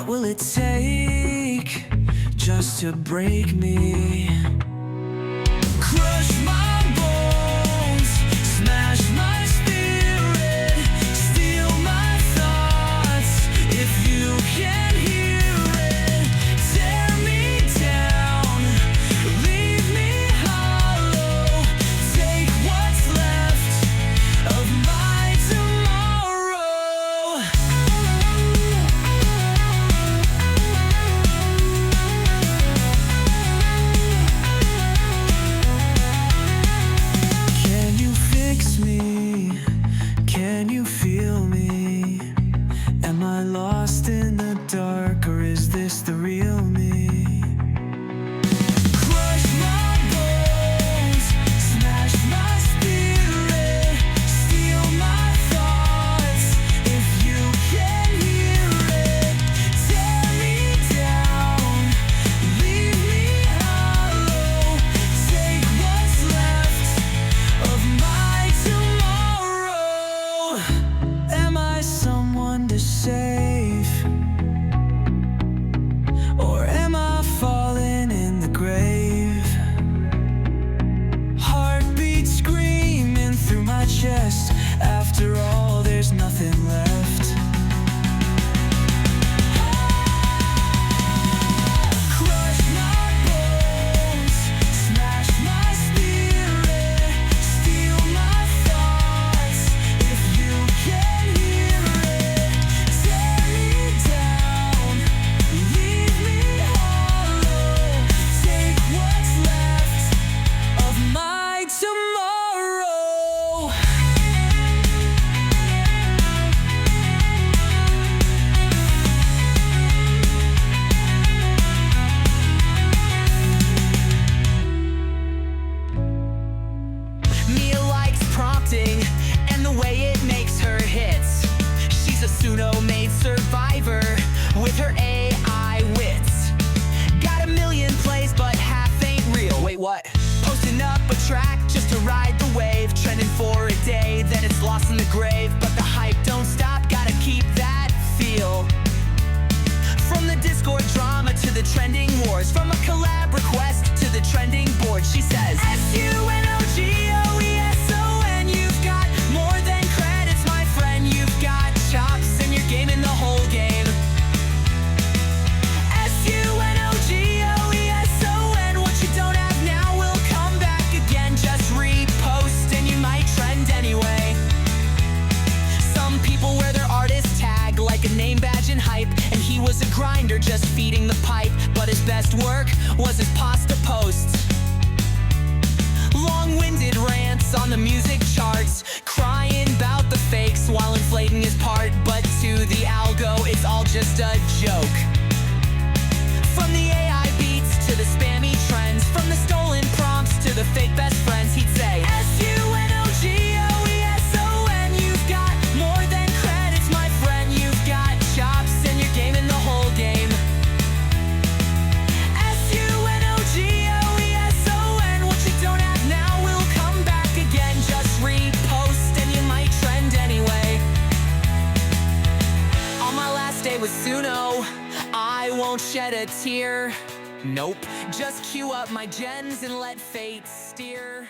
will it take just to break me? Crush my bones, smash my spirit, steal my thoughts. If you can hear it, tear me down, leave me hollow. Take what's left of my tomorrow. Can you fix me? Can you feel me? Am I lost in the dark, or is this the real me? Crush my bones, smash my spirit, steal my thoughts. If you can hear it, tear me down, leave me hollow. Take what's left of my tomorrow. Am I someone to save, or am I falling in the grave? Heartbeat screaming through my chest. After all, there's nothing left. Crush my bones, smash my spirit, steal my thoughts. If you can hear it, tear me down, leave me hollow. Take what's left of my tomorrow. Mia likes prompting and the way it makes her hits. She's a pseudo-made survivor with her AI wits. Got a million plays, but half ain't real. Wait, what? Posting up a track just to ride the wave, trending for a day, then it's lost in the grave. But the hype don't stop, gotta keep that feel. From the Discord drama to the trending wars, from a collab request to the trending board, she says SUNOGOESON. You've got more than credits, my friend. You've got chops and you're gaming the whole game. SUNOGOESON. What you don't have now will come back again. Just repost and you might trend anyway. Some people wear their artist tag like a name badge and hype, and he was a grinder just feeding the pipe. But his best work was his pasta posts. Long-winded rants on the music charts, crying about the fakes while inflating his part. But to the algo, it's all just a joke. From the AI beats to the spammy trends, from the stolen prompts to the fake best friends, he'd say SUNOGOESON. You've got more than credits, my friend. You've got chops and you're gaming the whole game. SUNOGOESON. What you don't have now will come back again. Just repost and you might trend anyway. On my last day with Suno, I won't shed a tear. Nope, just queue up my gens and let fate steer.